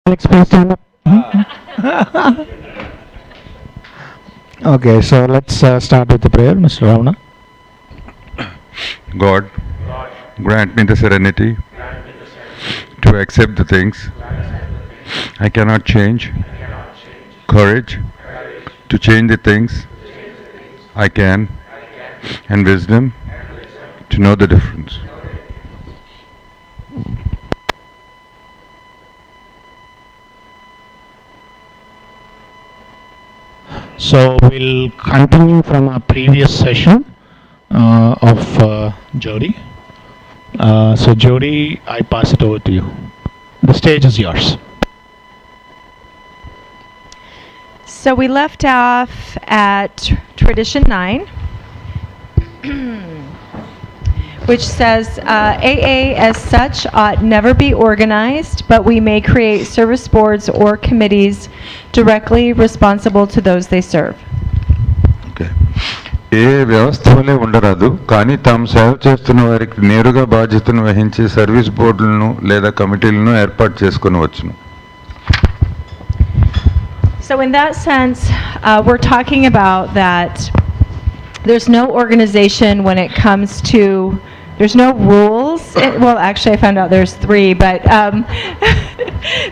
Alex, please stand up. Okay, so let's start with the prayer, Mr. Ravana. God, grant me the serenity to accept the things I cannot change, courage to change the things I can, and wisdom to know the difference. So we'll continue from our previous session of Jody. So Jody, I pass it over to you. The stage is yours. So we left off at Tradition 9, which says AA as such ought never be organized, but we may create service boards or committees directly responsible to those they serve. Okay, ఏ వ్యవస్థ వలె ఉండరాదు, కానీ తాము సేవ చేస్తున్న వారికి నేరుగా బాధ్యతను వహించే సర్వీస్ బోర్డులను లేదా కమిటీలను ఏర్పాటు చేసుకొనవచ్చును. So in that sense, we're talking about that there's no organization when it comes to, there's no rules. Well, actually, I found out there's 3, but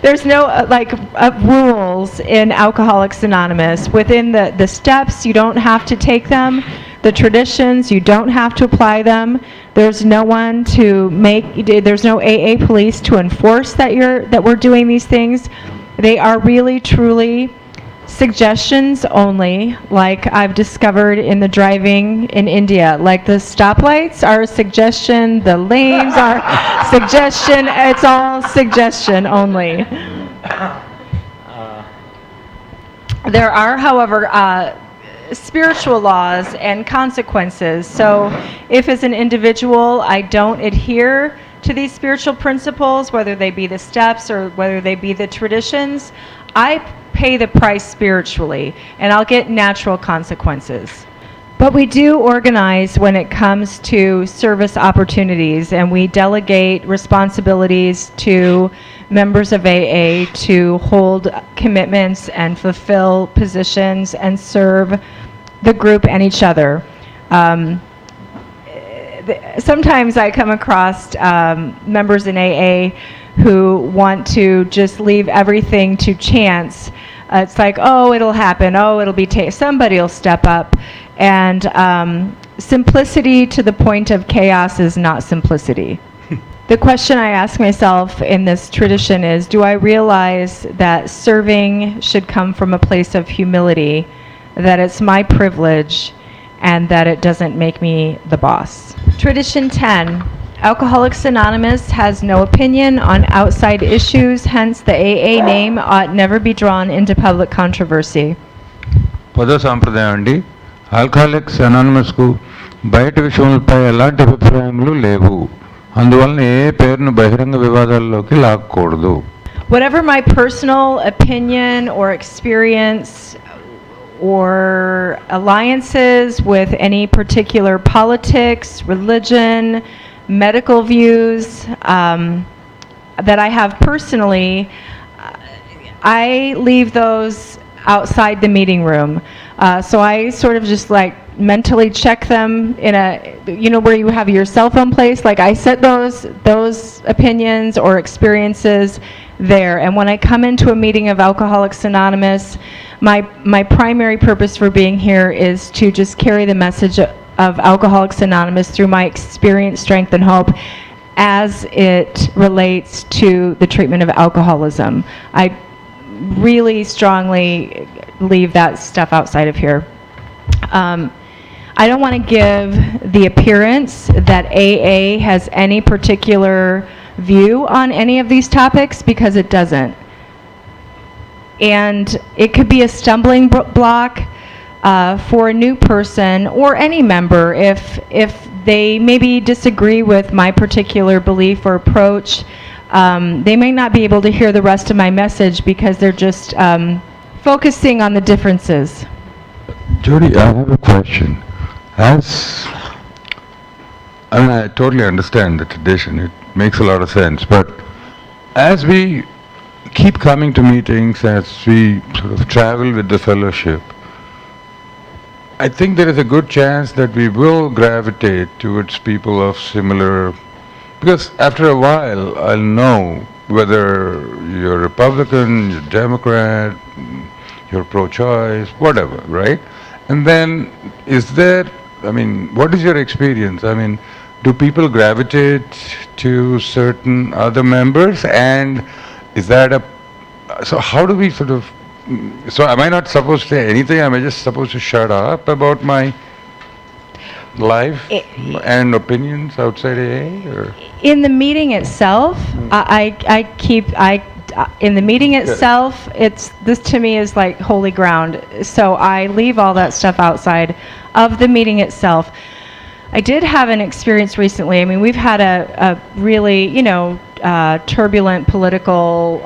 there's no rules in Alcoholics Anonymous. Within the steps, you don't have to take them. The traditions, you don't have to apply them. There's no one to make, there's no AA police to enforce that we're doing these things. They are really, truly suggestions only, like I've discovered in the driving in India. Like the stoplights are a suggestion, the lanes are suggestion, it's all suggestion only. There are, however, spiritual laws and consequences. So if as an individual I don't adhere to these spiritual principles, whether they be the steps or whether they be the traditions, I pay the price spiritually, and I'll get natural consequences. But we do organize when it comes to service opportunities, and we delegate responsibilities to members of AA to hold commitments and fulfill positions and serve the group and each other. Sometimes I come across members in AA who want to just leave everything to chance. It's like, oh, it'll happen. Oh, it'll be somebody will step up. And simplicity to the point of chaos is not simplicity. The question I ask myself in this tradition is, do I realize that serving should come from a place of humility, that it's my privilege, and that it doesn't make me the boss? Tradition 10. Alcoholics Anonymous has no opinion on outside issues, hence the AA name ought never be drawn into public controversy. పదో సాంప్రదాయం అండి, alcoholics అనానిమస్కు బయట విషయాలపై ఎలాంటి అభిప్రాయములు లేవు, అందువలన ఏ పేరును బహిరంగ వివాదాల్లోకి లాక్కూడదు. Whatever my personal opinion or experience or alliances with any particular politics, religion, medical views that I have personally, I leave those outside the meeting room. So I sort of just like mentally check them in a, where you have your cell phone place, like I set those opinions or experiences there. And when I come into a meeting of Alcoholics Anonymous, my primary purpose for being here is to just carry the message of Alcoholics Anonymous through my experience, strength, and hope as it relates to the treatment of alcoholism. I really strongly leave that stuff outside of here. I don't want to give the appearance that AA has any particular view on any of these topics, because it doesn't. And it could be a stumbling block for a new person or any member if they maybe disagree with my particular belief or approach. They may not be able to hear the rest of my message because they're just focusing on the differences. Jody, I have a question. I totally understand the tradition, it makes a lot of sense, but as we keep coming to meetings, as we sort of travel with the fellowship, I think there is a good chance that we will gravitate towards people of similar, because after a while I'll know whether you're Republican, you're Democrat, you're pro-choice, whatever, right? And then what is your experience? I mean, do people gravitate to certain other members, and is that so how do we sort of, so am I not supposed to say anything? Am I just supposed to shut up about my life and opinions outside AA? Or? In the meeting itself, in the meeting itself, this to me is like holy ground. So I leave all that stuff outside of the meeting itself. I did have an experience recently. I mean, we've had a really, turbulent political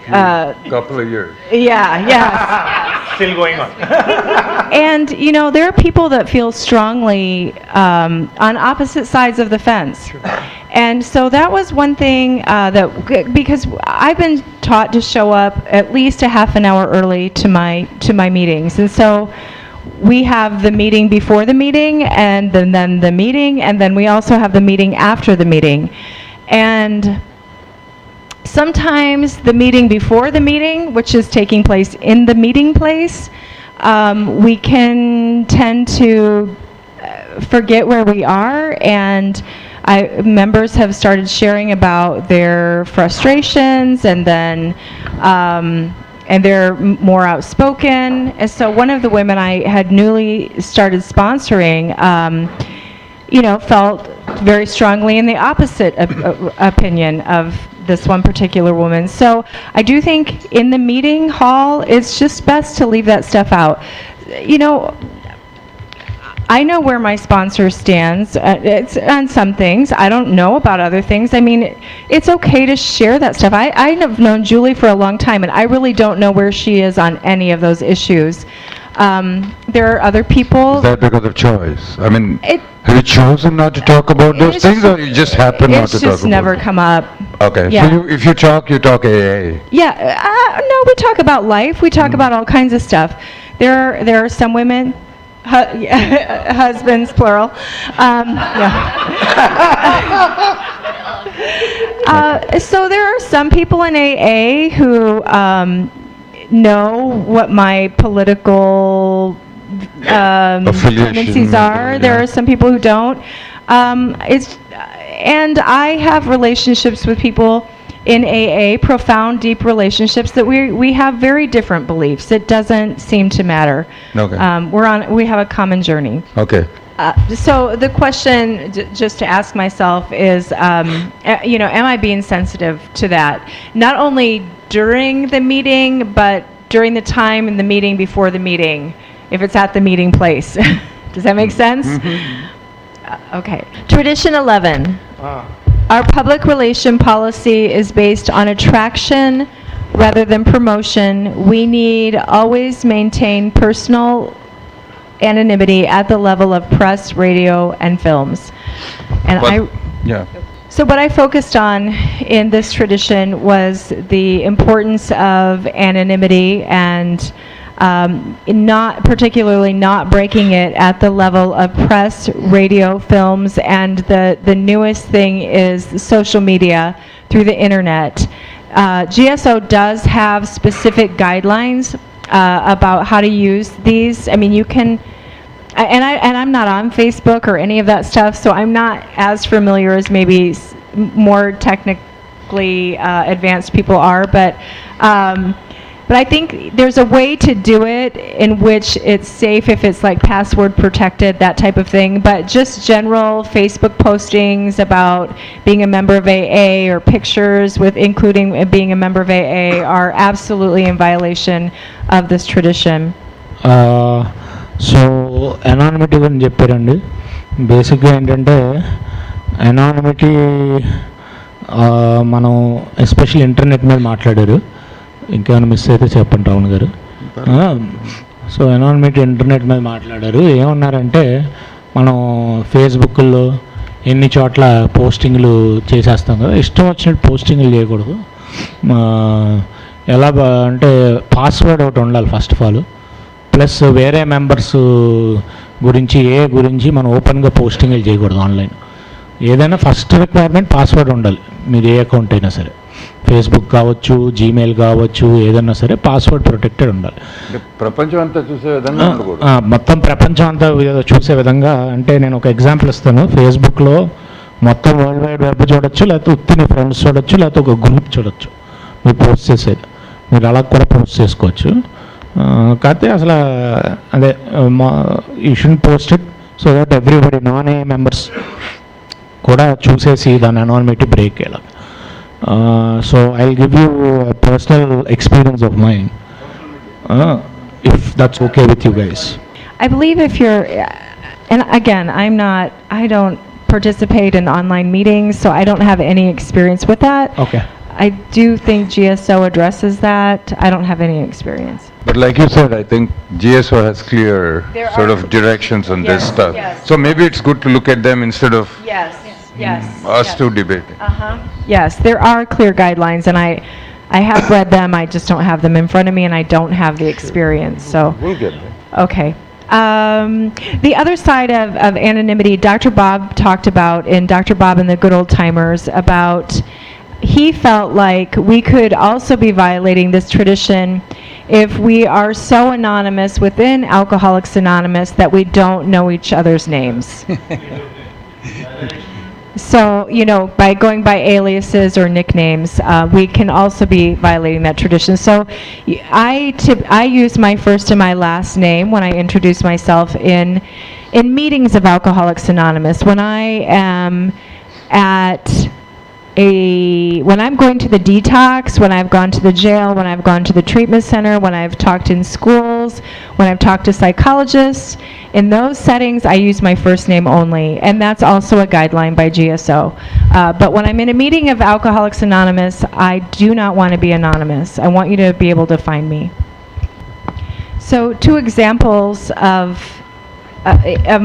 Couple of years. yeah. Still going on. And, there are people that feel strongly on opposite sides of the fence. Sure. And so that was one thing because I've been taught to show up at least a half an hour early to my meetings. And so we have the meeting before the meeting, and then the meeting, and then we also have the meeting after the meeting. And sometimes the meeting before the meeting, which is taking place in the meeting place, we can tend to forget where we are, and members have started sharing about their frustrations, and then and they're more outspoken. And so one of the women I had newly started sponsoring, felt very strongly in the opposite opinion of this one particular woman. So I do think in the meeting hall, it's just best to leave that stuff out. I know where my sponsor stands. It's on some things. I don't know about other things. I mean, it's okay to share that stuff. I have known Julie for a long time, and I really don't know where she is on any of those issues. There are other people. Is that because of choice? I mean, have you chosen not to talk about those things, or you just happen not to talk about them? It's just never come up. Okay. Yeah. So if you talk AA. Yeah. No, we talk about life. We talk about all kinds of stuff. There are some women. Husbands, plural. So there are some people in AA who know what my political tendencies are. Yeah. There are some people who don't. And I have relationships with people in AA, profound, deep relationships that we have very different beliefs. It doesn't seem to matter. Okay. We have a common journey. Okay. So the question, just to ask myself, is, am I being sensitive to that? Not only during the meeting, but during the time in the meeting before the meeting, if it's at the meeting place. Does that make sense? Mm-hmm. Okay. Tradition 11. Our public relation policy is based on attraction rather than promotion. We need always maintain personal anonymity at the level of press, radio, and films. And So what I focused on in this tradition was the importance of anonymity and not breaking it at the level of press, radio, films, and the newest thing is social media through the internet. GSO does have specific guidelines about how to use these. I mean, you can, and I'm not on Facebook or any of that stuff, so I'm not as familiar as maybe more technically advanced people are, but I think there's a way to do it in which it's safe if it's like password protected, that type of thing. But just general Facebook postings about being a member of AA or pictures with including being a member of AA are absolutely in violation of this tradition. So anonymity గురించి చెప్పారండి. బేసిక్గా ఏంటంటే anonymity మనం especially internet మీద మాట్లాడారు. ఇంకేమైనా miss అయితే చెప్పండి రావణ్ గారు. సో ఎనానిమిటీ ఇంటర్నెట్ మీద మాట్లాడారు. ఏమన్నారంటే మనం ఫేస్బుక్లో ఎన్ని చోట్ల పోస్టింగ్లు చేసేస్తాం కదా, ఇష్టం వచ్చినట్టు పోస్టింగ్లు చేయకూడదు. ఎలా అంటే పాస్వర్డ్ ఒకటి ఉండాలి ఫస్ట్ ఆఫ్ ఆల్. ప్లస్ వేరే మెంబర్స్ గురించి మనం ఓపెన్గా పోస్టింగ్లు చేయకూడదు ఆన్లైన్. ఏదైనా ఫస్ట్ రిక్వైర్మెంట్ పాస్వర్డ్ ఉండాలి, మీరు ఏ అకౌంట్ అయినా సరే, ఫేస్బుక్ కావచ్చు, జీమెయిల్ కావచ్చు, ఏదైనా సరే పాస్వర్డ్ ప్రొటెక్టెడ్ ఉండాలి. ప్రపంచం అంతా చూసే విధంగా మొత్తం ప్రపంచం అంతా చూసే విధంగా. అంటే నేను ఒక ఎగ్జాంపుల్ ఇస్తాను. ఫేస్బుక్లో మొత్తం వరల్డ్ వైడ్ వెబ్ చూడొచ్చు, లేకపోతే ఉత్తిని ఫ్రెండ్స్ చూడొచ్చు, లేకపోతే ఒక గ్రూప్ చూడొచ్చు మీరు పోస్ట్ చేసేది. మీరు అలా కూడా పోస్ట్ చేసుకోవచ్చు. కాకపోతే అసలు అదే you should post it so that everybody non A members కూడా చూసేసి దాని అనానిమిటీ బ్రేక్ అయ్యేలా. So I will give you personal experience of mind, if that's okay with you guys. I believe if you're, and again, I don't participate in online meetings, so I don't have any experience with that. Okay. I do think GSO addresses that. I don't have any experience. But like you said, I think GSO has clear There sort are- of directions on this Yes, stuff. yes. So maybe it's good to look at them instead of Yes, yes. us two debating. Yes, there are clear guidelines, and I have read them. I just don't have them in front of me, and I don't have the experience. So, We'll get there. okay. The other side of anonymity, Dr. Bob talked about in Dr. Bob and the Good Old Timers about he felt like we could also be violating this tradition if we are so anonymous within Alcoholics Anonymous that we don't know each other's names. So, by going by aliases or nicknames, we can also be violating that tradition. So, I use my first and my last name when I introduce myself in meetings of Alcoholics Anonymous. When I am when I'm going to the detox, when I've gone to the jail, when I've gone to the treatment center, when I've talked in schools, when I've talked to psychologists, in those settings I use my first name only, and that's also a guideline by GSO. But when I'm in a meeting of Alcoholics Anonymous, I do not want to be anonymous. I want you to be able to find me. So 2 examples of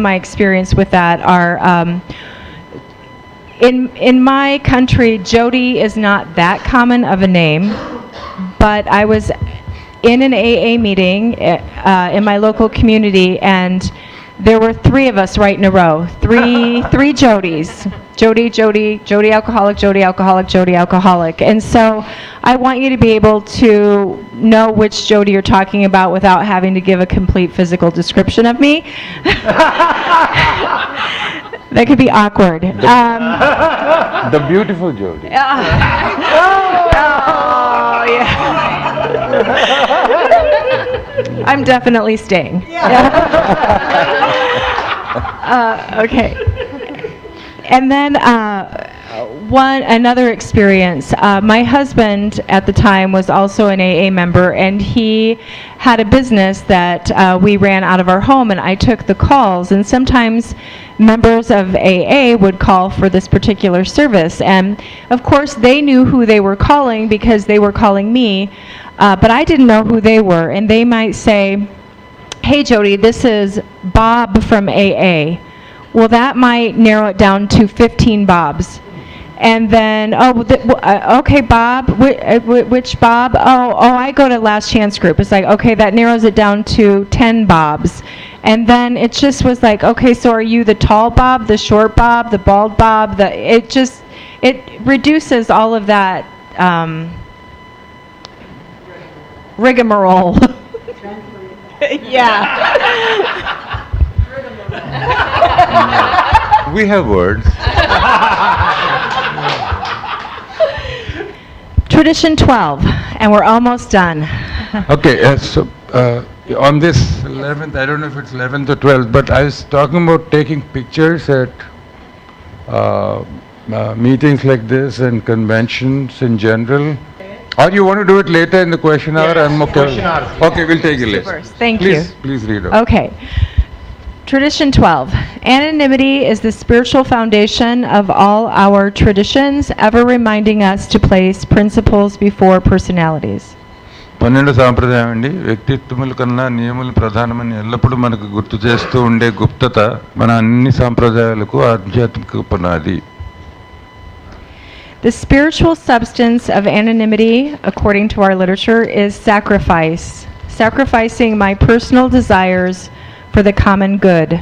my experience with that are, in my country, Jody is not that common of a name, but I was in an AA meeting in my local community, and there were 3 of us right in a row. Three Jodys. Jody alcoholic, Jody alcoholic, Jody alcoholic. And so I want you to be able to know which Jody you're talking about without having to give a complete physical description of me. That could be awkward. The beautiful Jody. Oh, yeah. I'm definitely staying. Okay. And then another experience. My husband at the time was also an AA member, and he had a business that we ran out of our home, and I took the calls, and sometimes members of AA would call for this particular service, and of course they knew who they were calling because they were calling me, but I didn't know who they were, and they might say, "Hey Jody, this is Bob from AA." Well, that might narrow it down to 15 Bobs. And then, okay, Bob, which Bob? Oh, I go to Last Chance Group. It's like, okay, that narrows it down to 10 Bobs. And then it just was like, okay, so are you the tall Bob, the short Bob, the bald Bob? It reduces all of that rigmarole. Yeah. We have words. Tradition 12, and we're almost done. Okay, so on this 11th, I don't know if it's 11th or 12th, but I was talking about taking pictures at meetings like this and conventions in general. Or you want to do it later in the question hour? I'm okay. Question hour. Okay, we'll take a list. Thank you. Please read out. Okay. Tradition 12. Anonymity is the spiritual foundation of all our traditions, ever reminding us to place principles before personalities. 12 సాంప్రదాయం అండి. వ్యక్తిత్వముల కన్నా నియములు ప్రధానమని ఎల్లప్పుడూ మనకు గుర్తు చేస్తూ ఉండే గుప్తత మన అన్ని సాంప్రదాయాలకు ఆధ్యాత్మిక పునాది. The spiritual substance of anonymity, according to our literature, is sacrifice, sacrificing my personal desires for the common good.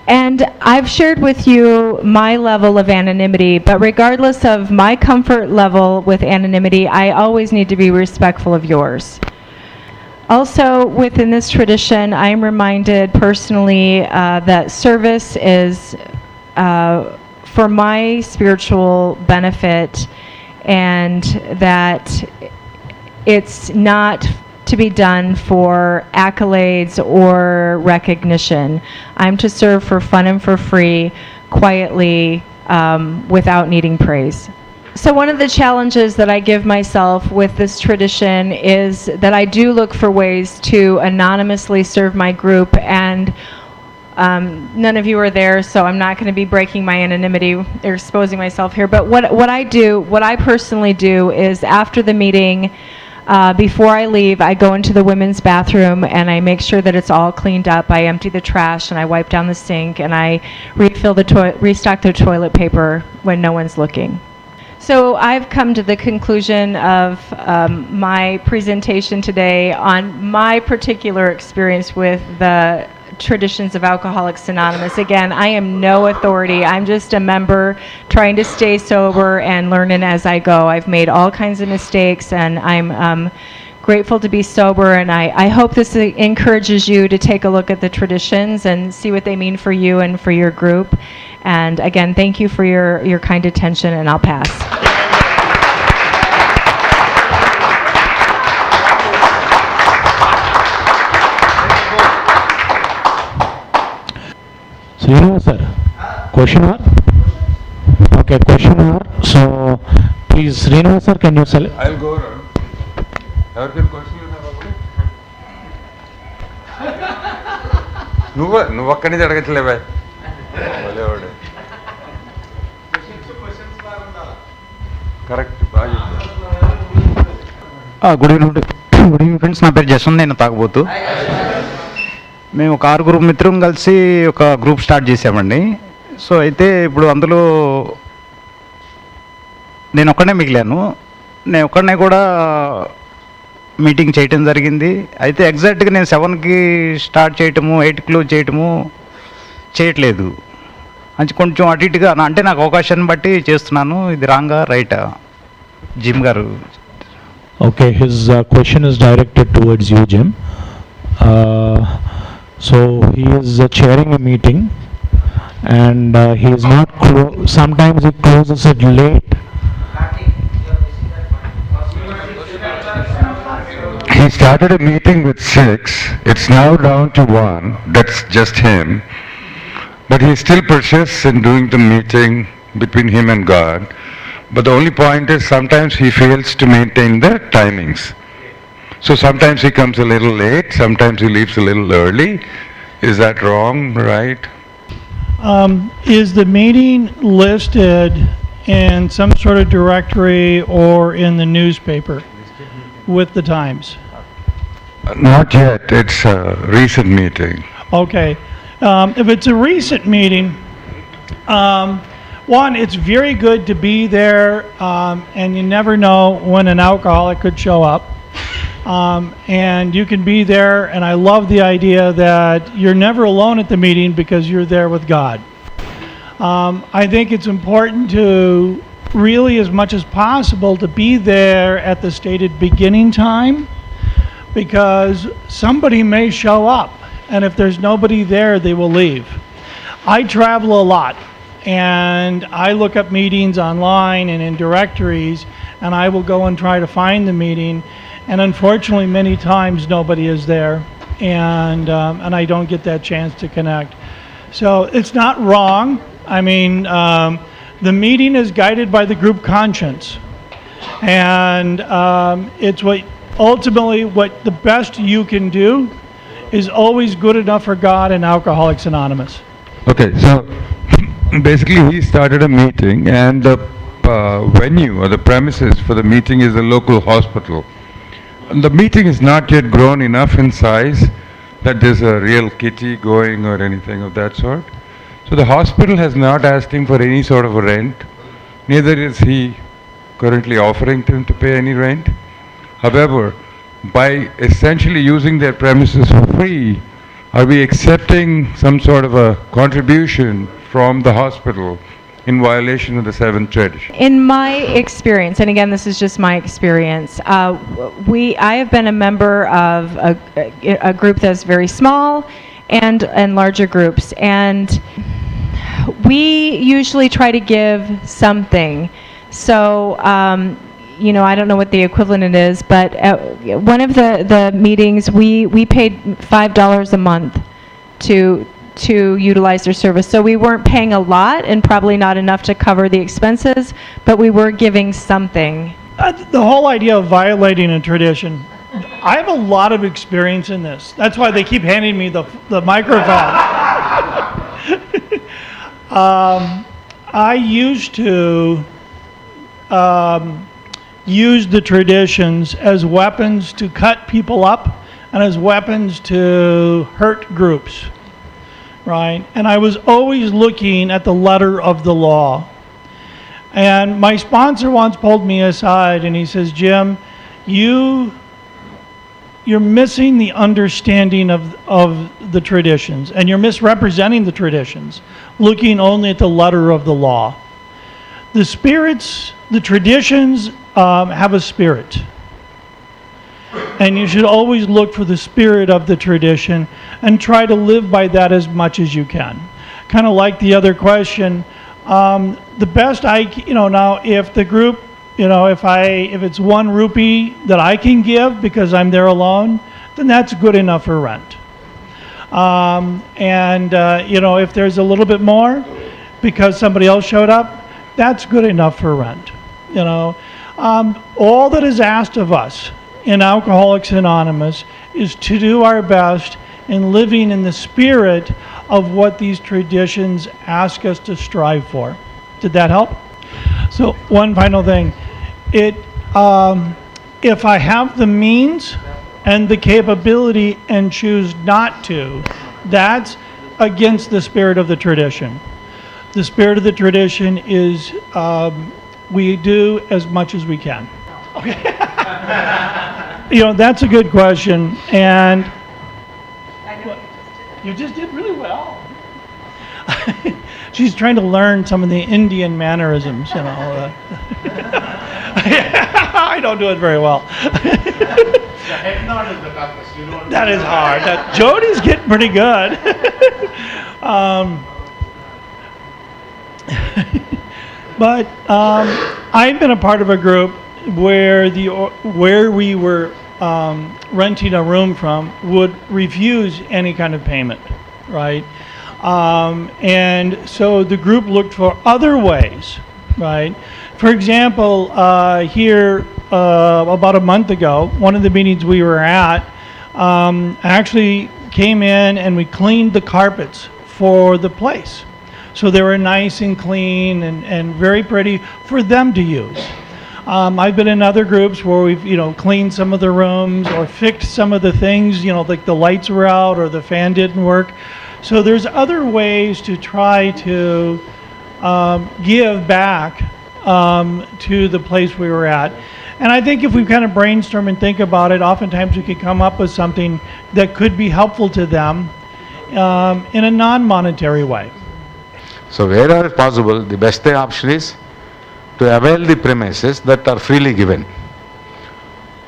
And I've shared with you my level of anonymity, but regardless of my comfort level with anonymity, I always need to be respectful of yours. Also, within this tradition, I'm reminded personally that service is for my spiritual benefit, and that it's not to be done for accolades or recognition. I'm to serve for fun and for free, quietly, without needing praise. So one of the challenges that I give myself with this tradition is that I do look for ways to anonymously serve my group, and none of you are there, so I'm not going to be breaking my anonymity or exposing myself here. But what I personally do is after the meeting, before I leave, I go into the women's bathroom and I make sure that it's all cleaned up. I empty the trash and I wipe down the sink and I restock the toilet paper when no one's looking. So I've come to the conclusion of my presentation today on my particular experience with the traditions of Alcoholics Anonymous. Again, I am no authority. I'm just a member trying to stay sober and learning as I go. I've made all kinds of mistakes, and I'm grateful to be sober, and I hope this encourages you to take a look at the traditions and see what they mean for you and for your group. And again, thank you for your kind attention, and I'll pass. Srinivas sir, question mark? Okay, question mark. So, please, Srinivas sir, can you select? I'll go around. ఎవరికైనా question నువ్వు అక్కడి నుంచి అడగట్లేవా correct బాగా good evening friends, నా పేరు జస్వంత్, నేను తాగబోతు. మేము ఒక 6 మిత్రం కలిసి ఒక గ్రూప్ స్టార్ట్ చేసామండి. సో అయితే ఇప్పుడు అందులో నేను ఒక్కడే మిగిలాను. నేను ఒక్కడనే కూడా మీటింగ్ చేయటం జరిగింది. అయితే ఎగ్జాక్ట్గా నేను 7కి స్టార్ట్ చేయటము, 8కి క్లోజ్ చేయటము చేయట్లేదు. అంటే కొంచెం అటు ఇటుగా అంటే నాకు అవకాశాన్ని బట్టి చేస్తున్నాను. ఇది రాంగా రైటా జిమ్ గారు? Okay, his question is directed towards you, Jim. So he is chairing a meeting, and he is not. Sometimes he closes it late. He started a meeting with 6. It's now down to 1. That's just him. But he still persists in doing the meeting between him and God. But the only point is sometimes he fails to maintain the timings. So sometimes he comes a little late, sometimes he leaves a little early. Is that wrong, right? Is the meeting listed in some sort of directory or in the newspaper with the times? Not yet. It's a recent meeting. Okay. If it's a recent meeting, one, it's very good to be there, and you never know when an alcoholic could show up. And you can be there, and I love the idea that you're never alone at the meeting because you're there with God. I think it's important to really, as much as possible, to be there at the stated beginning time, because somebody may show up, and if there's nobody there, they will leave. I travel a lot, and I look up meetings online and in directories, and I will go and try to find the meeting, and unfortunately many times nobody is there, and I don't get that chance to connect. So it's not wrong. I mean, the meeting is guided by the group conscience, and it's ultimately what the best you can do is always good enough for God and Alcoholics Anonymous. Okay, so basically he started a meeting, and the venue or the premises for the meeting is a local hospital. And the meeting is not yet grown enough in size that there's a real kitty going or anything of that sort. So the hospital has not asked him for any sort of rent, neither is he currently offering them to pay any rent. However, by essentially using their premises for free, are we accepting some sort of a contribution from the hospital in violation of the seventh tradition? In my experience, and again, this is just my experience, I have been a member of a group that's very small and larger groups, and we usually try to give something. So, I don't know what the equivalent is, but at one of the meetings, we paid $5 a month to utilize their service. So we weren't paying a lot and probably not enough to cover the expenses, but we were giving something. The whole idea of violating a tradition, I have a lot of experience in this. That's why they keep handing me the microphone. I used to use the traditions as weapons to cut people up and as weapons to hurt groups, right? And I was always looking at the letter of the law. And my sponsor once pulled me aside and he says, Jim, you're missing the understanding of the traditions, and you're misrepresenting the traditions, looking only at the letter of the law. The traditions have a spirit. And you should always look for the spirit of the tradition and try to live by that as much as you can. Kind of like the other question, the best now if the group, if it's 1 rupee that I can give because I'm there alone, then that's good enough for rent. If there's a little bit more because somebody else showed up, that's good enough for rent. All that is asked of us in Alcoholics Anonymous is to do our best in living in the spirit of what these traditions ask us to strive for. Did that help? So one final thing. If I have the means and the capability and choose not to, that's against the spirit of the tradition. The spirit of the tradition is we do as much as we can. Okay. That's a good question, and you just did really well. She's trying to learn some of the Indian mannerisms, I don't do it very well. That is hard. Jody's getting pretty good. But I've been a part of a group where we were renting a room from would refuse any kind of payment, right? And so the group looked for other ways, right? For example, here about a month ago, one of the meetings we were at actually came in and we cleaned the carpets for the place. So they were nice and clean and very pretty for them to use. I've been in other groups where we've, cleaned some of the rooms or fixed some of the things, like the lights were out or the fan didn't work. So there's other ways to try to give back to the place we were at. And I think if we kind of brainstorm and think about it, oftentimes we could come up with something that could be helpful to them in a non-monetary way. So wherever possible, the best option is to avail the premises that are freely given,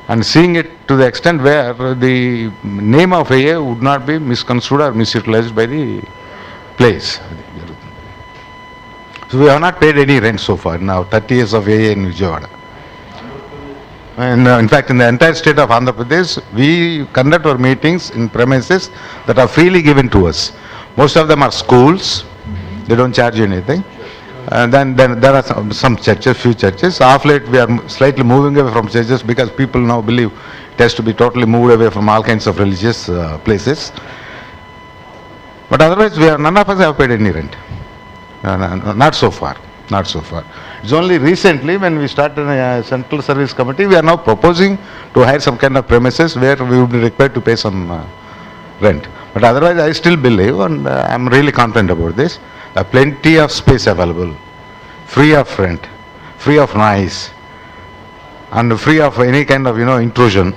and seeing it to the extent where the name of AA would not be misconstrued or misutilized by the place. So we have not paid any rent so far now, 30 years of AA in Vijayawada. And in fact, in the entire state of Andhra Pradesh, we conduct our meetings in premises that are freely given to us. Most of them are schools. They don't charge you anything. And then there are some churches, few churches. Of late, we are slightly moving away from churches because people now believe it has to be totally moved away from all kinds of religious places. But otherwise, none of us have paid any rent. Not so far. Not so far. It's only recently when we started a central service committee, we are now proposing to hire some kind of premises where we would be required to pay some rent. But otherwise, I still believe, and I'm really confident about this, plenty of space available, free of rent, free of noise, and free of any kind of, intrusion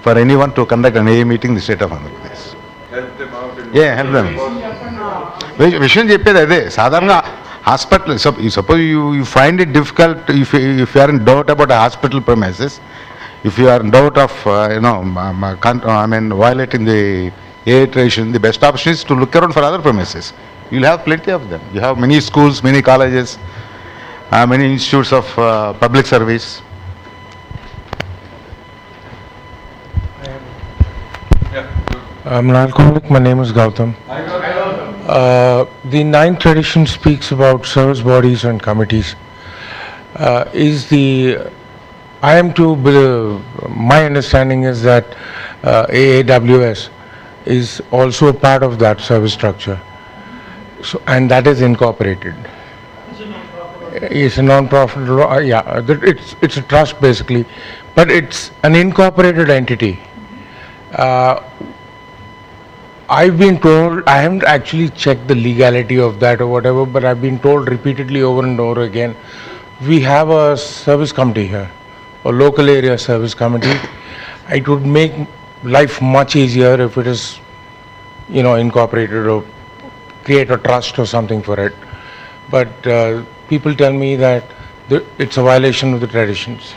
for anyone to conduct an AA meeting in the state of Andhra Pradesh. Help them. విషయం చెప్పేది అదే సాధారణంగా hospital suppose you find it difficult if you are in doubt about hospital premises, if you are in doubt of violating the AA tradition, the best option is to look around for other premises. You'll have plenty of them. You have many schools, many colleges, many institutes of public service. I'm an alcoholic. My name is Gautam. The ninth tradition speaks about service bodies and committees. My understanding is that AAWS is also a part of that service structure. So, and that is incorporated. It's a non-profit. It's a trust basically, but it's an incorporated entity. I've been told, I haven't actually checked the legality of that or whatever, but I've been told repeatedly over and over again, we have a service committee here, a local area service committee. It would make life much easier if it is, incorporated or create a trust or something for it. But people tell me that it's a violation of the traditions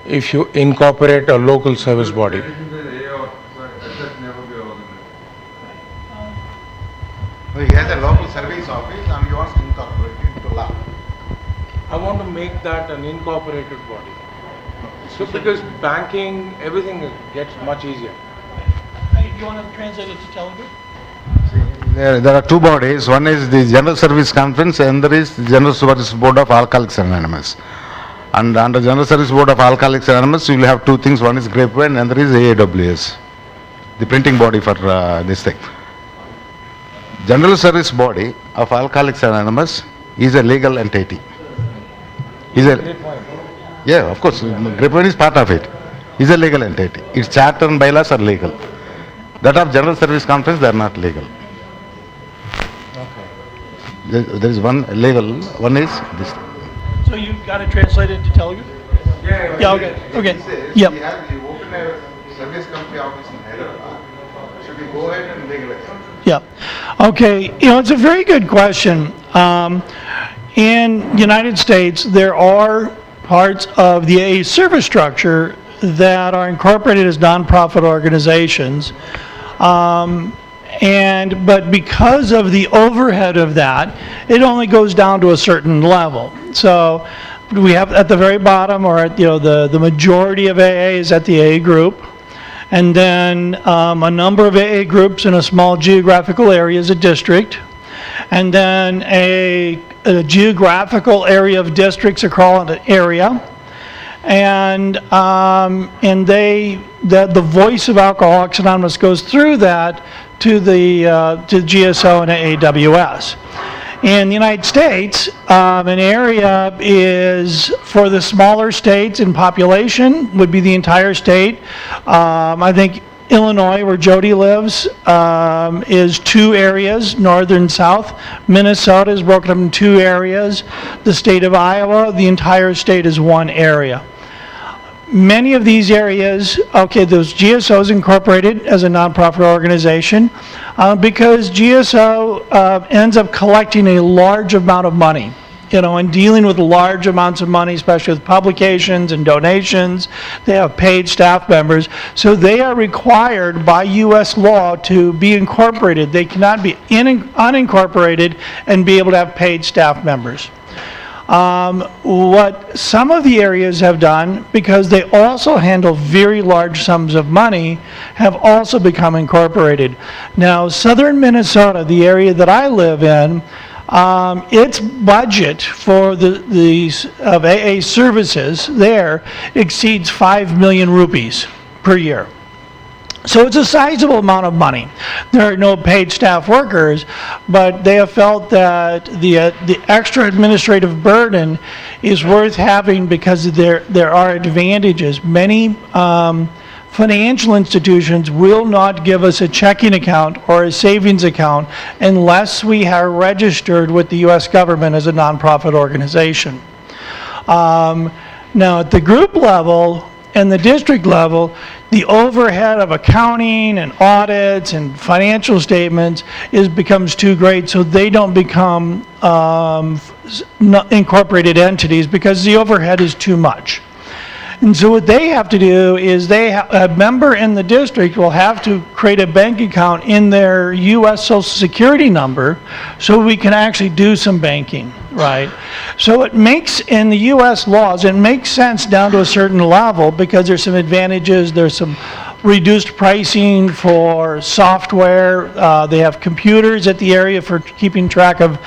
if you incorporate a local service body. He has a local service office and he wants to incorporate it into law. I want to make that an incorporated body. So because banking, everything gets much easier. Hey, do you want to translate it to Telugu? There are two bodies. One is the General Service Conference and there is the General Service Board of Alcoholics Anonymous. And under General Service Board of Alcoholics Anonymous, you will have two things. One is Grapevine and there is AAWS, the printing body for this thing. General Service Body of Alcoholics Anonymous is a legal entity. Of course, Grapevine is part of it. Is a legal entity. Its charter and bylaws are legal. That of General Service Conference, they are not legal. There is one legal, one is this. So you've got to translate it to Telugu? Yeah, okay. Yep. We have the open service company office in Hyderabad. Should we go ahead and legalize it? Yeah. Okay. It's a very good question. In the United States, there are parts of the AA service structure that are incorporated as nonprofit organizations. But because of the overhead of that, it only goes down to a certain level. So we have at the very bottom, or at, the majority of AA is at the AA group. And then a number of AA groups in a small geographical area is a district. And then a geographical area of districts are called an area. And the voice of Alcoholics Anonymous goes through that to the GSO and AWS. In the United States, an area is, for the smaller states in population, would be the entire state. I think Illinois, where Jody lives, is two areas, north and south. Minnesota is broken up in two areas. The state of Iowa, the entire state is one area. Many of these areas, those GSOs incorporated as a nonprofit organization because GSO ends up collecting a large amount of money, and dealing with large amounts of money, especially with publications and donations. They have paid staff members, so they are required by U.S. law to be incorporated. They cannot be unincorporated and be able to have paid staff members. What some of the areas have done, because they also handle very large sums of money, have also become incorporated. Now, southern Minnesota, the area that I live in, its budget for the of AA services there exceeds 5 million rupees per year. So it's a sizable amount of money. There are no paid staff workers, but they have felt that the extra administrative burden is worth having because there are advantages. Many financial institutions will not give us a checking account or a savings account unless we are registered with the U.S. government as a nonprofit organization. Now, at the group level and the district level, the overhead of accounting and audits and financial statements becomes too great, so they don't become incorporated entities because the overhead is too much. And so what they have to do is a member in the district will have to create a bank account in their U.S. Social Security number so we can actually do some banking, right? So it makes, in the U.S. laws, it makes sense down to a certain level because there's some advantages, there's some reduced pricing for software. They have computers at the area for keeping track of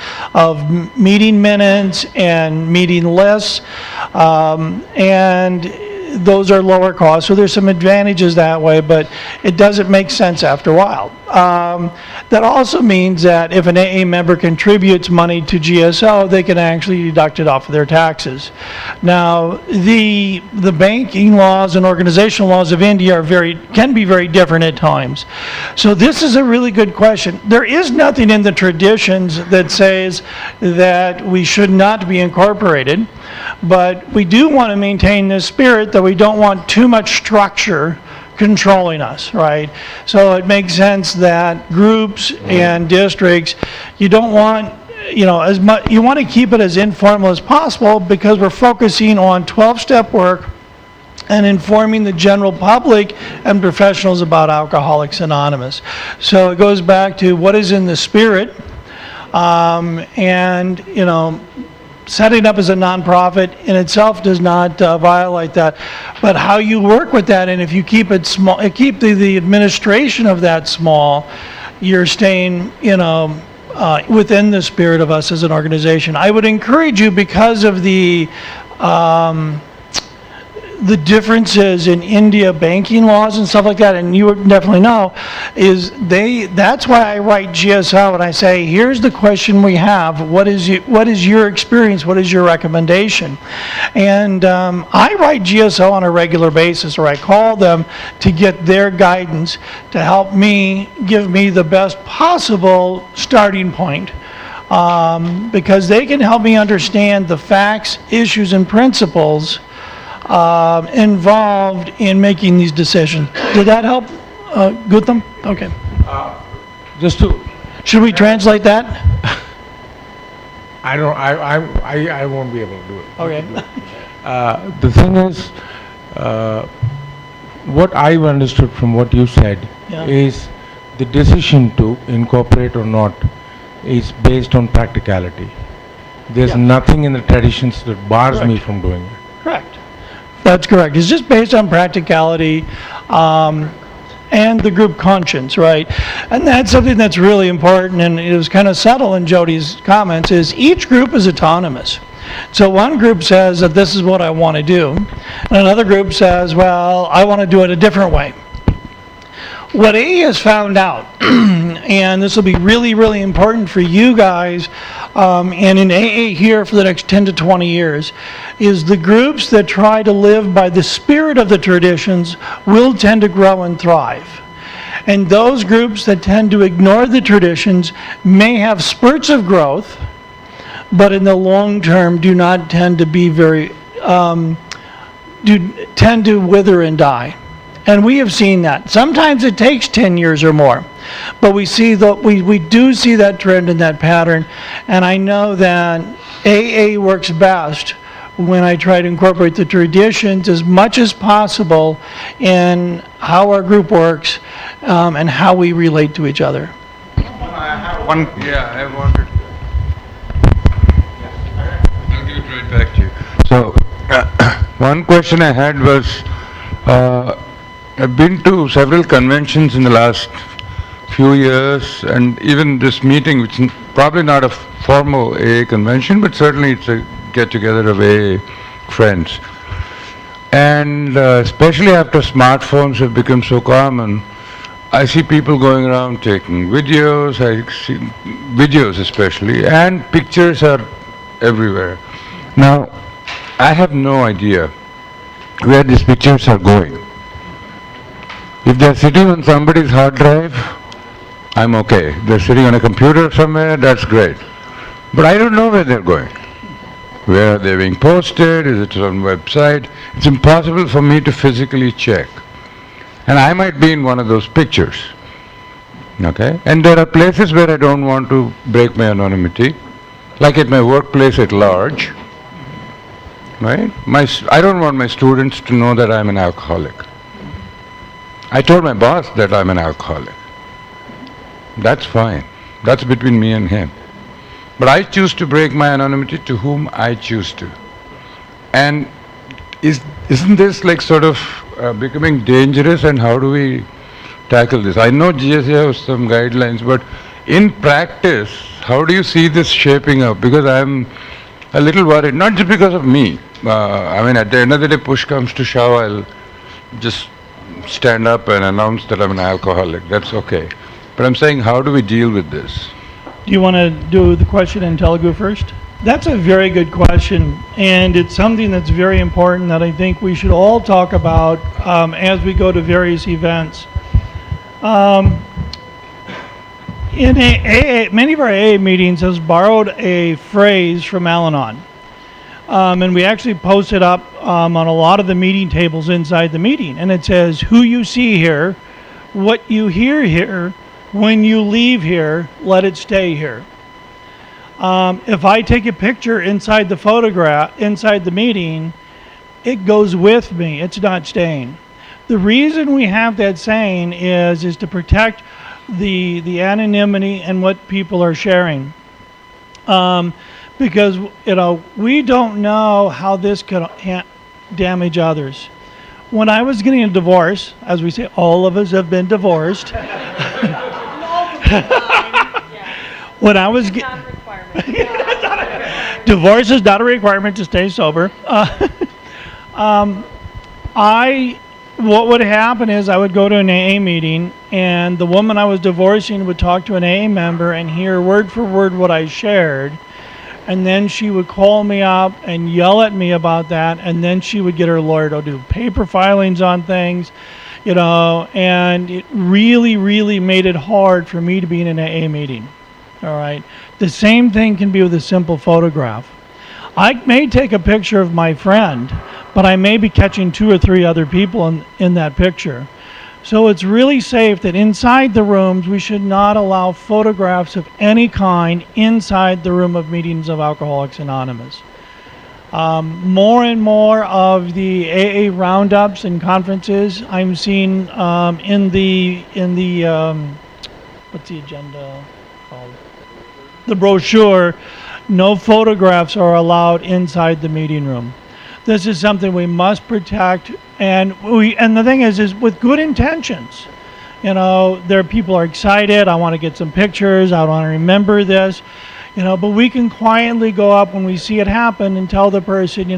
meeting minutes and meeting lists. And those are lower cost, so there's some advantages that way, but it doesn't make sense after a while. That also means that if an AA member contributes money to GSO, they can actually deduct it off of their taxes. Now, the banking laws and organizational laws of India can be very different at times. So this is a really good question. There is nothing in the traditions that says that we should not be incorporated, but we do want to maintain this spirit that we don't want too much structure controlling us, right? So it makes sense that groups and districts, you don't want, as much, you want to keep it as informal as possible because we're focusing on 12-step work and informing the general public and professionals about Alcoholics Anonymous. So it goes back to what is in the spirit, and setting up as a nonprofit in itself does not violate that, but how you work with that, and if you keep it small, keep the administration of that small, you're staying, within the spirit of us as an organization. I would encourage you, because of the differences in India banking laws and stuff like that, and you would definitely know, that's why I write GSO and I say, here's the question we have, what is your experience, what is your recommendation? And I write GSO on a regular basis, or I call them to get their guidance to help me, give me the best possible starting point. Because they can help me understand the facts, issues, and principles involved in making these decisions. Did that help, Gutham? Okay. Should we translate that? I won't be able to do it. Okay. The thing is, what I've understood from what you said is the decision to incorporate or not is based on practicality. There's nothing in the traditions that bars me from doing it. Correct. That's correct. It's just based on practicality and the group conscience, right? And that's something that's really important, and it was kind of subtle in Jody's comments, is each group is autonomous. So one group says that this is what I want to do, and another group says, well, I want to do it a different way. What AA has found out, and this will be really, really important for you guys, and in AA here for the next 10 to 20 years, is the groups that try to live by the spirit of the traditions will tend to grow and thrive. And those groups that tend to ignore the traditions may have spurts of growth, but in the long term do not tend to be tend to wither and die. And we have seen that. Sometimes it takes 10 years or more. But we see we do see that trend and that pattern. And I know that AA works best when I try to incorporate the traditions as much as possible in how our group works and how we relate to each other. I have one. Yeah, I wanted. I'll give it right back to you. So, one question I had was, I've been to several conventions in the last few years, and even this meeting, which is probably not a formal AA convention, but certainly it's a get-together of AA friends. And especially after smartphones have become so common, I see people going around taking videos, I see videos especially, and pictures are everywhere. Now, I have no idea where these pictures are going. If they're sitting on somebody's hard drive, I'm okay. If they're sitting on a computer somewhere, that's great. But I don't know where they're going. Where are they being posted? Is it on website? It's impossible for me to physically check. And I might be in one of those pictures. Okay? And there are places where I don't want to break my anonymity, like at my workplace at large. Right? I don't want my students to know that I'm an alcoholic. I told my boss that I'm an alcoholic. That's fine. That's between me and him. But I choose to break my anonymity to whom I choose to. And isn't this like sort of becoming dangerous, and how do we tackle this? I know GSA has some guidelines, but in practice, how do you see this shaping up? Because I'm a little worried, not just because of me. I mean, at the end of the day, push comes to shove, I'll just stand up and announce that I'm an alcoholic. That's okay. But I'm saying, how do we deal with this? Do you want to do the question in Telugu first? That's a very good question, and it's something that's very important that I think we should all talk about as we go to various events. In AA, many of our AA meetings has borrowed a phrase from Al-Anon. And we actually post it up on a lot of the meeting tables inside the meeting. And it says, who you see here, what you hear here, when you leave here, let it stay here. If I take a picture inside the photograph, inside the meeting, it goes with me. It's not staying. The reason we have that saying is to protect the anonymity and what people are sharing. Because, we don't know how this could damage others. When I was getting a divorce, as we say, all of us have been divorced. When I was divorce is not a requirement to stay sober. What would happen is I would go to an AA meeting, and the woman I was divorcing would talk to an AA member and hear word for word what I shared, and then she would call me up and yell at me about that, and then she would get her lawyer to do paper filings on things, and it really, really made it hard for me to be in an AA meeting. All right. The same thing can be with a simple photograph. I may take a picture of my friend, but I may be catching 2 or 3 other people in that picture. So it's really safe that inside the rooms, we should not allow photographs of any kind inside the room of meetings of Alcoholics Anonymous. More and more of the AA roundups and conferences I'm seeing in the what's the agenda called? The brochure, no photographs are allowed inside the meeting room. This is something we must protect, and the thing is with good intentions. People are excited. I want to get some pictures. I want to remember this. But we can quietly go up when we see it happen and tell the person,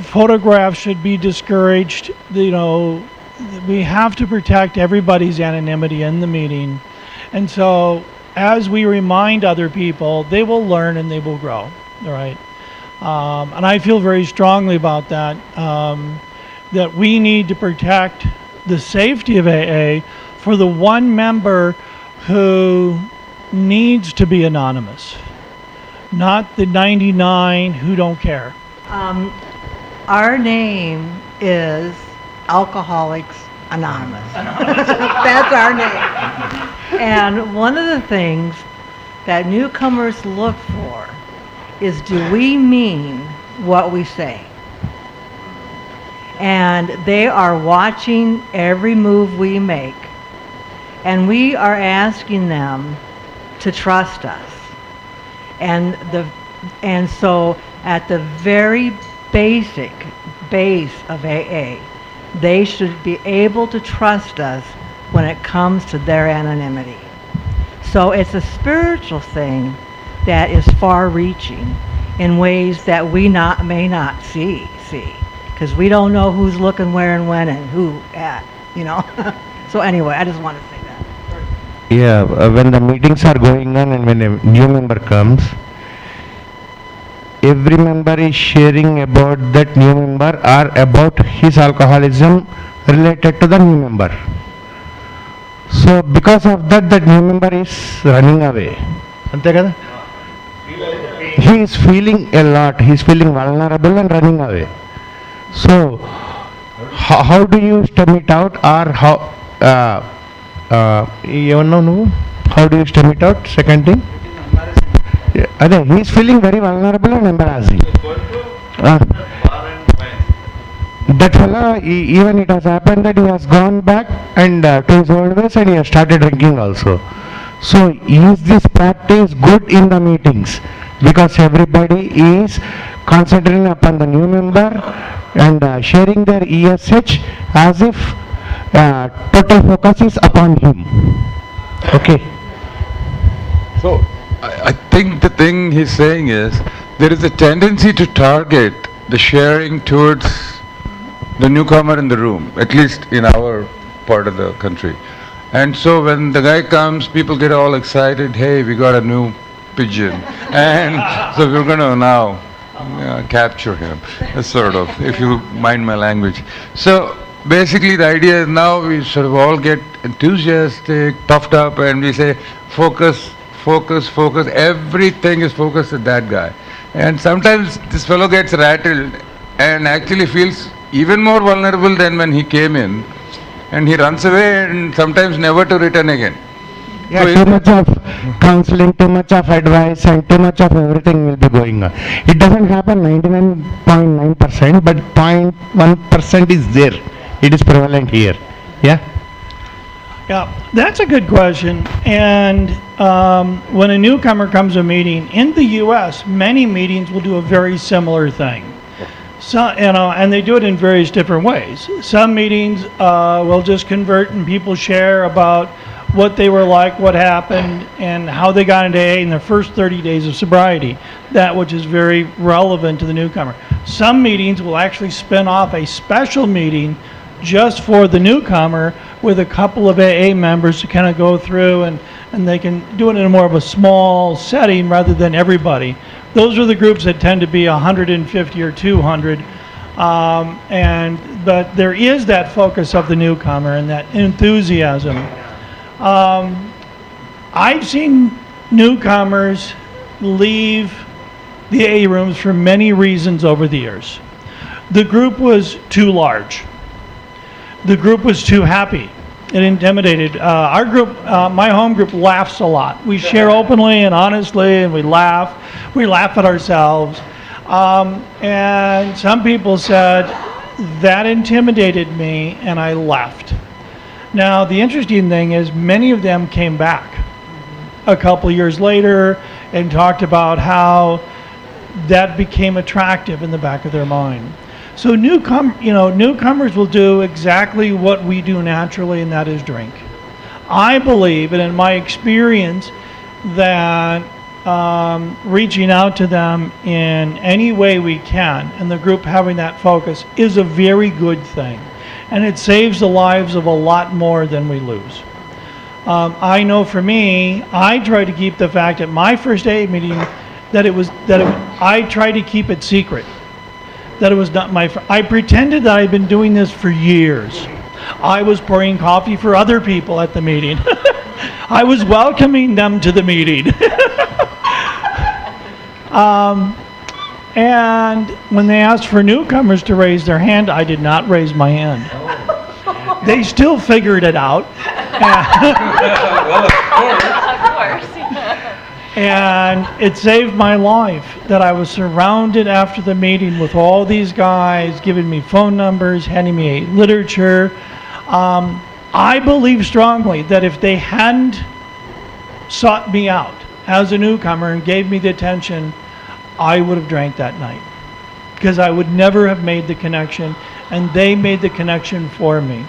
photographs should be discouraged. We have to protect everybody's anonymity in the meeting. And so as we remind other people, they will learn and they will grow, all right? And I feel very strongly about that, that we need to protect the safety of AA for the one member who needs to be anonymous, not the 99 who don't care. Our name is Alcoholics Anonymous. That's our name. And one of the things that newcomers look for is, do we mean what we say? And they are watching every move we make. And we are asking them to trust us. And so at the very basic base of AA, they should be able to trust us when it comes to their anonymity. So it's a spiritual thing that is far-reaching in ways that we may not see, because we don't know who's looking where and when and who at, So anyway, I just want to say that. Yeah, when the meetings are going on and when a new member comes, every member is sharing about that new member or about his alcoholism related to the new member. So because of that, that new member is running away. Ante kada? He he is feeling a lot, he is feeling vulnerable and running away. So, how do you stem it out, or how do you stem it out? Second thing, he is feeling very vulnerable and embarrassing. That fellow, even it has happened that he has gone back and to his old ways, and he has started drinking also. So is this practice good in the meetings? Because everybody is concentrating upon the new member and sharing their ESH as if total focus is upon him. Okay. So, I think the thing he's saying is, there is a tendency to target the sharing towards the newcomer in the room, at least in our part of the country. And so when the guy comes, people get all excited, hey, we got a new pigeon. And so we're going to now capture him, sort of, if you mind my language. So basically the idea is now we sort of all get enthusiastic, puffed up, and we say, focus, focus, focus. Everything is focused at that guy. And sometimes this fellow gets rattled and actually feels even more vulnerable than when he came in, and he runs away and sometimes never to return again. Yeah, so too much of counseling, too much of advice, and too much of everything will be going on. It doesn't happen 99.9%, but 0.1% is there. It is prevalent here. Yeah? Yeah, that's a good question. And when a newcomer comes to a meeting, in the U.S., many meetings will do a very similar thing. So, and they do it in various different ways. Some meetings will just convert and people share about what they were like, what happened, and how they got into AA in their first 30 days of sobriety, that which is very relevant to the newcomer. Some meetings will actually spin off a special meeting just for the newcomer with a couple of AA members to kind of go through, and they can do it in a more of a small setting rather than everybody. Those are the groups that tend to be 150 or 200, but there is that focus of the newcomer and that enthusiasm. I've seen newcomers leave the AA rooms for many reasons over the years. The group was too large. The group was too happy. It intimidated. Our group, my home group, laughs a lot. We share openly and honestly, and we laugh. We laugh at ourselves. And some people said, that intimidated me, and I left. Now, the interesting thing is many of them came back a couple years later and talked about how that became attractive in the back of their mind. So newcomers will do exactly what we do naturally, and that is drink. I believe, and in my experience, that reaching out to them in any way we can, and the group having that focus, is a very good thing. And it saves the lives of a lot more than we lose. I know for me, I try to keep the fact at my first AA meeting I tried to keep it secret. That it was not I pretended that I'd been doing this for years. I was pouring coffee for other people at the meeting. I was welcoming them to the meeting. And when they asked for newcomers to raise their hand, I did not raise my hand. They still figured it out. Well, of course. And it saved my life that I was surrounded after the meeting with all these guys giving me phone numbers, handing me literature. I believe strongly that if they hadn't sought me out as a newcomer and gave me the attention, I would have drank that night. Because I would never have made the connection, and they made the connection for me.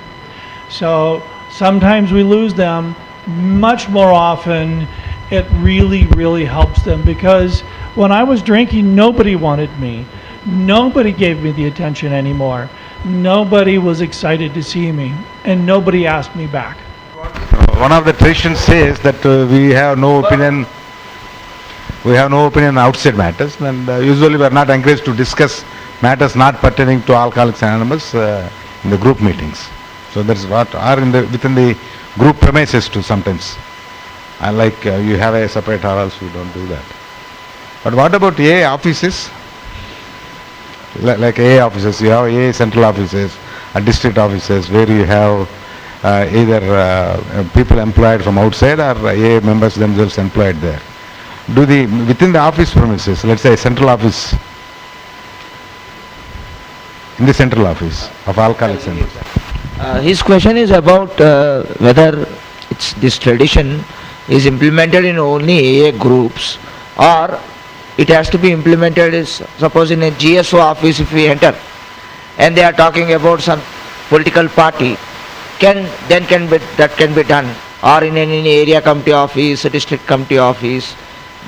So sometimes we lose them. Much more often, it really, really helps them, because when I was drinking, nobody wanted me. Nobody gave me the attention anymore. Nobody was excited to see me, and nobody asked me back. One of the traditions says that we have no opinion. We have no opinion on outside matters, and usually we are not encouraged to discuss matters not pertaining to Alcoholics Anonymous in the group meetings. So that's what are within the group premises too sometimes. Unlike you have a separate hall, also you don't do that. But what about AA offices? Like AA offices, you have AA central offices, district offices, where you have either people employed from outside or AA members themselves employed there. Within the office premises, let's say central office, in the central office of Alcoholics Anonymous. His question is about whether this tradition is implemented in only AA groups, or it has to be implemented suppose in a GSO office. If we enter and they are talking about some political party, that can be done, or in any area committee office, district committee office,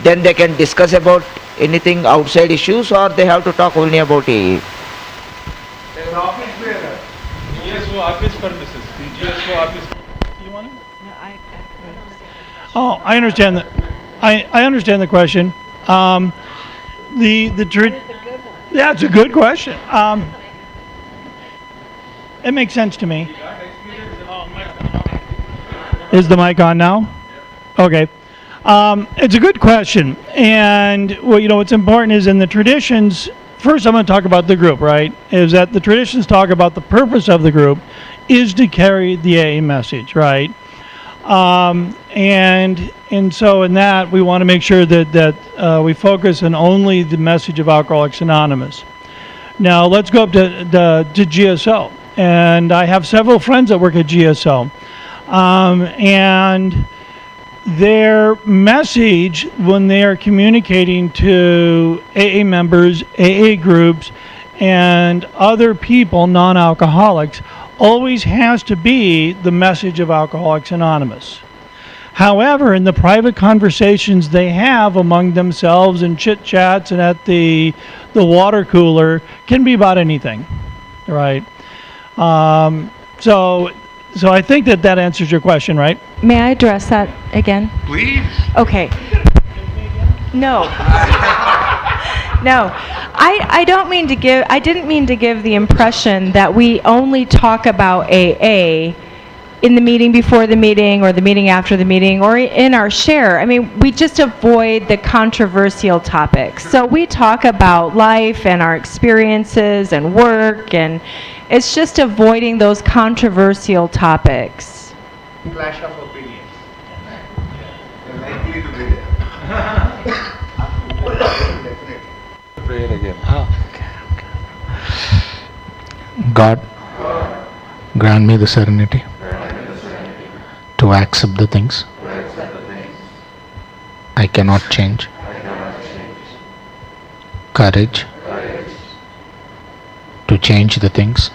then they can discuss about anything outside issues, or they have to talk only about AA. GSO office premises. The GSO office. You want it? Oh, I understand that. I understand the question. Yeah, it's a good question. It makes sense to me. Is the mic on now? Okay. It's a good question, and what's important is in the traditions. First, I'm going to talk about the group, right? Is that the traditions talk about the purpose of the group is to carry the AA message, right? And so in that, we want to make sure that we focus on only the message of Alcoholics Anonymous. Now, let's go up to GSO. And I have several friends that work at GSO. And their message when they are communicating to AA members, AA groups, and other people, non-alcoholics, always has to be the message of Alcoholics Anonymous. However, in the private conversations they have among themselves and chit-chats and at the water cooler can be about anything, right? So I think that answers your question, right? May I address that again? Please. Okay. No. No. I didn't mean to give the impression that we only talk about AA in the meeting before the meeting or the meeting after the meeting or in our share. I mean, we just avoid the controversial topics. So we talk about life and our experiences and work, and it's just avoiding those controversial topics. Clash of opinions. Likely to be there. Definitely. Pray it again. God, grant me the serenity to accept the things I cannot change, courage to change the things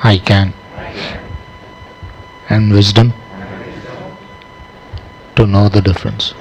I can, and wisdom to know the difference.